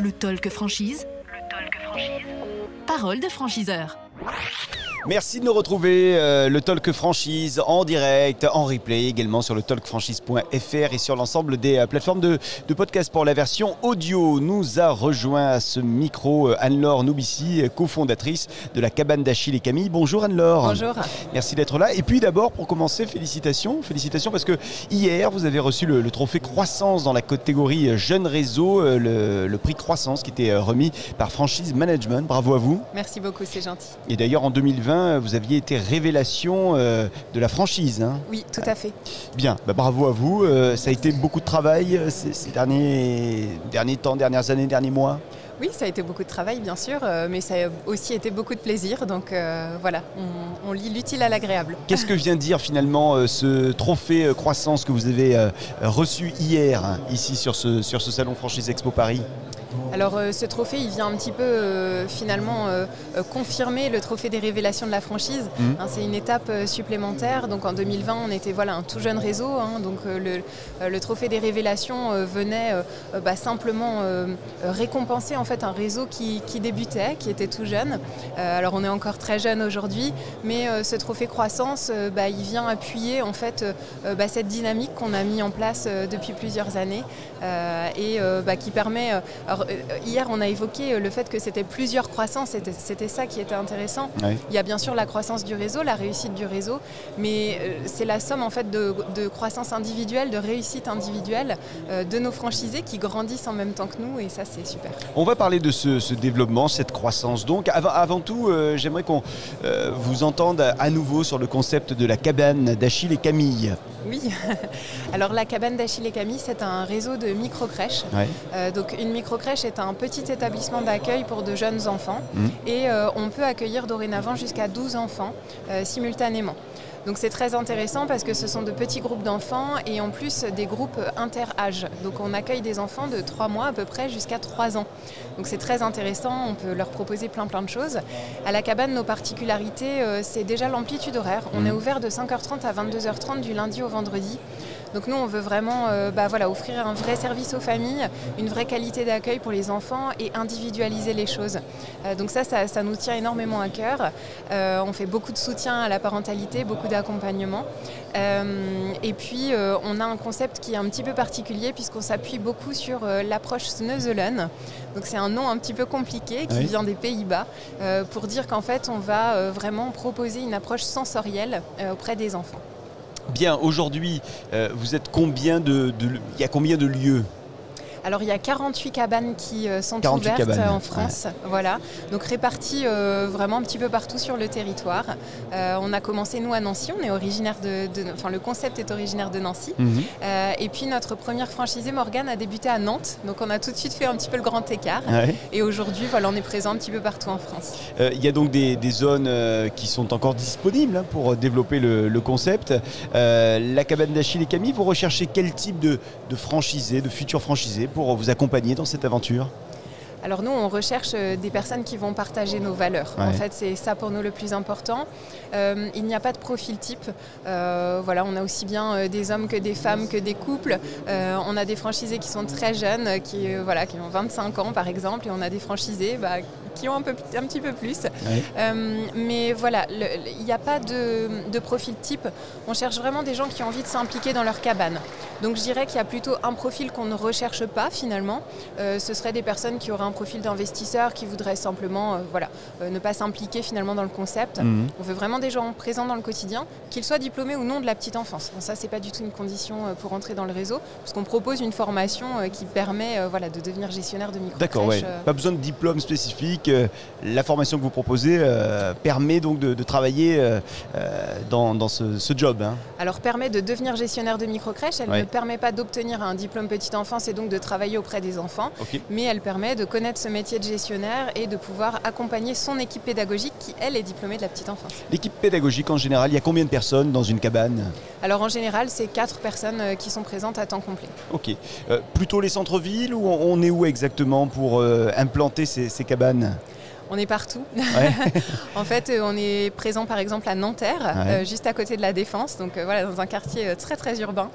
Le Talk Franchise. Parole de franchiseur. Merci de nous retrouver, le Talk Franchise en direct, en replay également sur le talkfranchise.fr et sur l'ensemble des plateformes de podcast pour la version audio. Nous a rejoint à ce micro Anne-Laure Noubissi, cofondatrice de la cabane d'Achille et Camille. Bonjour Anne-Laure. Bonjour. Merci d'être là. Et puis d'abord, pour commencer, félicitations parce que hier, vous avez reçu le trophée Croissance dans la catégorie Jeunes Réseaux, le prix Croissance qui était remis par Franchise Management. Bravo à vous. Merci beaucoup, c'est gentil. Et d'ailleurs, en 2020, vous aviez été révélation de la franchise. Hein. Oui, tout à fait. Bien, bravo à vous. Ça a été beaucoup de travail ces derniers temps, dernières années, derniers mois. Oui, ça a été beaucoup de travail, bien sûr, mais ça a aussi été beaucoup de plaisir. Donc voilà, on lie l'utile à l'agréable. Qu'est-ce que vient dire finalement ce trophée Croissance que vous avez reçu hier, ici sur ce salon Franchise Expo Paris ? Alors ce trophée, il vient un petit peu finalement confirmer le trophée des révélations de la franchise. C'est une étape supplémentaire. Donc en 2020, on était un tout jeune réseau. Donc le trophée des révélations venait simplement récompenser en fait un réseau qui débutait, qui était tout jeune. Alors on est encore très jeune aujourd'hui, mais ce trophée Croissance, il vient appuyer en fait cette dynamique qu'on a mis en place depuis plusieurs années et qui permet. Hier, on a évoqué le fait que c'était plusieurs croissances, c'était ça qui était intéressant. Oui. Il y a bien sûr la croissance du réseau, la réussite du réseau, mais c'est la somme en fait de croissance individuelle, de réussite individuelle de nos franchisés qui grandissent en même temps que nous, et ça c'est super. On va parler de ce développement, cette croissance. Donc avant tout, j'aimerais qu'on vous entende à nouveau sur le concept de la cabane d'Achille et Camille. Oui, alors la cabane d'Achille et Camille, c'est un réseau de micro-crèches. Ouais. Donc une micro-crèche est un petit établissement d'accueil pour de jeunes enfants et on peut accueillir dorénavant jusqu'à 12 enfants simultanément. Donc c'est très intéressant parce que ce sont de petits groupes d'enfants et en plus des groupes inter-âges. Donc on accueille des enfants de 3 mois à peu près jusqu'à 3 ans. Donc c'est très intéressant, on peut leur proposer plein de choses. À la cabane, nos particularités, c'est déjà l'amplitude horaire. On est ouvert de 5h30 à 22h30 du lundi au vendredi. Donc nous, on veut vraiment offrir un vrai service aux familles, une vraie qualité d'accueil pour les enfants et individualiser les choses. Donc ça nous tient énormément à cœur. On fait beaucoup de soutien à la parentalité, beaucoup d'accompagnement. Et puis, on a un concept qui est un petit peu particulier puisqu'on s'appuie beaucoup sur l'approche Sneuzelen. Donc c'est un nom un petit peu compliqué qui vient des Pays-Bas pour dire qu'en fait, on va vraiment proposer une approche sensorielle auprès des enfants. Bien, aujourd'hui, vous êtes combien il y a combien de lieux ? Alors il y a 48 cabanes qui sont 48 ouvertes cabanes, en France, voilà. Donc réparties vraiment un petit peu partout sur le territoire. On a commencé nous à Nancy, on est originaire le concept est originaire de Nancy. Et puis notre première franchisée Morgane a débuté à Nantes, donc on a tout de suite fait un petit peu le grand écart. Et aujourd'hui, on est présent un petit peu partout en France. Il y a donc des zones qui sont encore disponibles pour développer le concept. La cabane d'Achille et Camille, vous recherchez quel type de franchisés, de futurs franchisés pour vous accompagner dans cette aventure ? Alors nous, on recherche des personnes qui vont partager nos valeurs. En fait, c'est ça pour nous le plus important. Il n'y a pas de profil type. On a aussi bien des hommes que des femmes, que des couples. On a des franchisés qui sont très jeunes, qui ont 25 ans par exemple, et on a des franchisés qui ont un petit peu plus. Mais voilà, il n'y a pas de profil type. On cherche vraiment des gens qui ont envie de s'impliquer dans leur cabane. Donc je dirais qu'il y a plutôt un profil qu'on ne recherche pas finalement. Ce seraient des personnes qui auraient un profil d'investisseur, qui voudraient simplement ne pas s'impliquer finalement dans le concept. On veut vraiment des gens présents dans le quotidien, qu'ils soient diplômés ou non de la petite enfance. Donc ça, c'est pas du tout une condition pour entrer dans le réseau, parce qu'on propose une formation qui permet de devenir gestionnaire de micro-crèche. D'accord, pas besoin de diplôme spécifique. La formation que vous proposez permet donc de travailler dans ce job. Alors permet de devenir gestionnaire de micro-crèche. Elle ne permet pas d'obtenir un diplôme petite enfance et donc de travailler auprès des enfants, mais elle permet de connaître ce métier de gestionnaire et de pouvoir accompagner son équipe pédagogique qui, elle, est diplômée de la petite enfance. L'équipe pédagogique, en général, il y a combien de personnes dans une cabane ? Alors en général, c'est 4 personnes qui sont présentes à temps complet. Ok. Plutôt les centres-villes ou on est où exactement pour implanter ces cabanes ? On est partout. Ouais. En fait, on est présent par exemple à Nanterre, juste à côté de la Défense, donc voilà, dans un quartier très très urbain.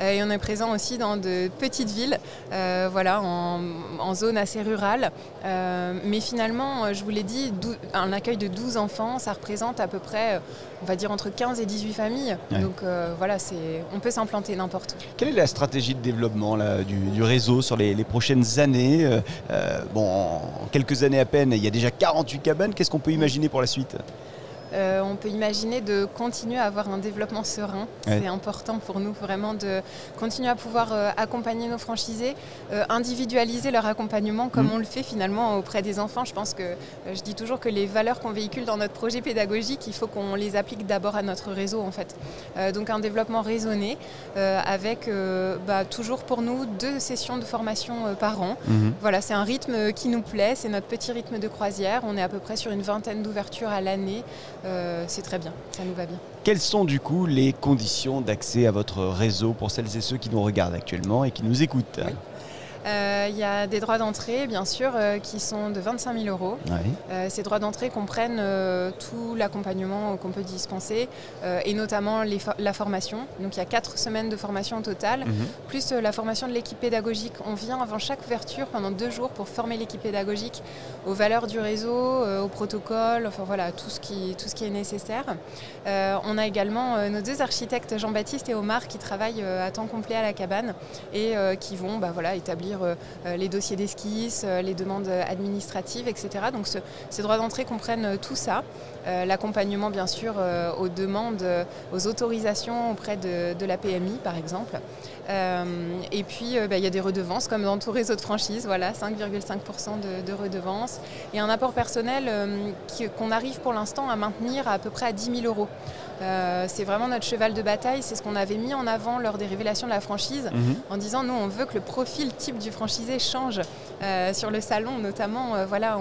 Et on est présent aussi dans de petites villes, voilà, en zone assez rurale. Mais finalement, je vous l'ai dit, un accueil de 12 enfants, ça représente à peu près, on va dire, entre 15 et 18 familles. Ouais. Donc voilà, on peut s'implanter n'importe où. Quelle est la stratégie de développement là, du réseau sur les prochaines années? Bon, en quelques années à peine, il y a déjà 48 cabanes. Qu'est-ce qu'on peut imaginer pour la suite? On peut imaginer de continuer à avoir un développement serein. Ouais. C'est important pour nous vraiment de continuer à pouvoir accompagner nos franchisés, individualiser leur accompagnement comme on le fait finalement auprès des enfants. Je pense que je dis toujours que les valeurs qu'on véhicule dans notre projet pédagogique, il faut qu'on les applique d'abord à notre réseau en fait. Donc un développement raisonné avec toujours pour nous 2 sessions de formation par an. Voilà, c'est un rythme qui nous plaît, c'est notre petit rythme de croisière. On est à peu près sur une 20aine d'ouvertures à l'année. C'est très bien, ça nous va bien. Quelles sont du coup les conditions d'accès à votre réseau pour celles et ceux qui nous regardent actuellement et qui nous écoutent? Oui. Il y a des droits d'entrée, bien sûr, qui sont de 25 000 €. Ouais. Ces droits d'entrée comprennent tout l'accompagnement qu'on peut dispenser et notamment la formation. Donc il y a 4 semaines de formation au total, plus la formation de l'équipe pédagogique. On vient avant chaque ouverture pendant 2 jours pour former l'équipe pédagogique aux valeurs du réseau, au protocole, enfin voilà, tout ce qui est nécessaire. On a également nos 2 architectes, Jean-Baptiste et Omar, qui travaillent à temps complet à la cabane et qui vont établir les dossiers d'esquisse, les demandes administratives, etc. Donc ces droits d'entrée comprennent tout ça. L'accompagnement bien sûr aux demandes, aux autorisations auprès de la PMI par exemple. Et puis il y a des redevances comme dans tout réseau de franchise, voilà, 5,5% de redevances et un apport personnel qu'on arrive pour l'instant à maintenir à peu près à 10 000 €. C'est vraiment notre cheval de bataille, c'est ce qu'on avait mis en avant lors des révélations de la franchise en disant nous on veut que le profil type du franchisé change sur le salon notamment, voilà,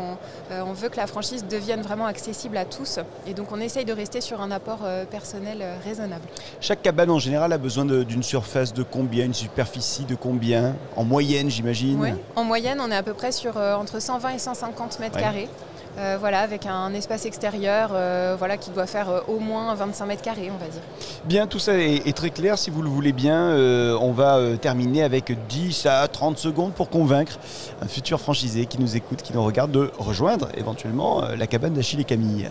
on veut que la franchise devienne vraiment accessible à tous et donc on essaye de rester sur un apport personnel raisonnable. Chaque cabane en général a besoin d'une surface de combien, une superficie de combien? En moyenne j'imagine? Oui, en moyenne on est à peu près sur entre 120 et 150 mètres carrés. Voilà, avec un espace extérieur voilà, qui doit faire au moins 25 mètres carrés, on va dire. Bien, tout ça est très clair. Si vous le voulez bien, on va terminer avec 10 à 30 secondes pour convaincre un futur franchisé qui nous écoute, qui nous regarde, de rejoindre éventuellement la cabane d'Achille et Camille.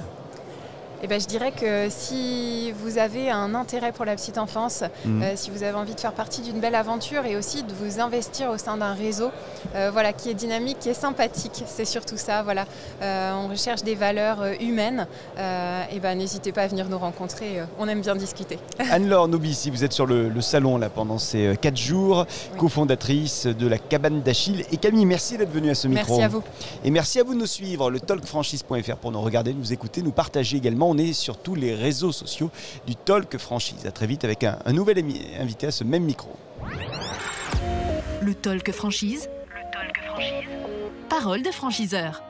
Eh ben, je dirais que si vous avez un intérêt pour la petite enfance, si vous avez envie de faire partie d'une belle aventure et aussi de vous investir au sein d'un réseau voilà, qui est dynamique, qui est sympathique, c'est surtout ça. Voilà. On recherche des valeurs humaines. Et ben, n'hésitez pas à venir nous rencontrer, on aime bien discuter. Anne-Laure Nobissi, vous êtes sur le salon là, pendant ces 4 jours, cofondatrice de la cabane d'Achille et Camille. Merci d'être venue à ce micro. Merci à vous. Et merci à vous de nous suivre, le talkfranchise.fr pour nous regarder, nous écouter, nous partager également. On est sur tous les réseaux sociaux du Talk Franchise. À très vite avec un nouvel invité à ce même micro. Le Talk Franchise. Parole de franchiseur.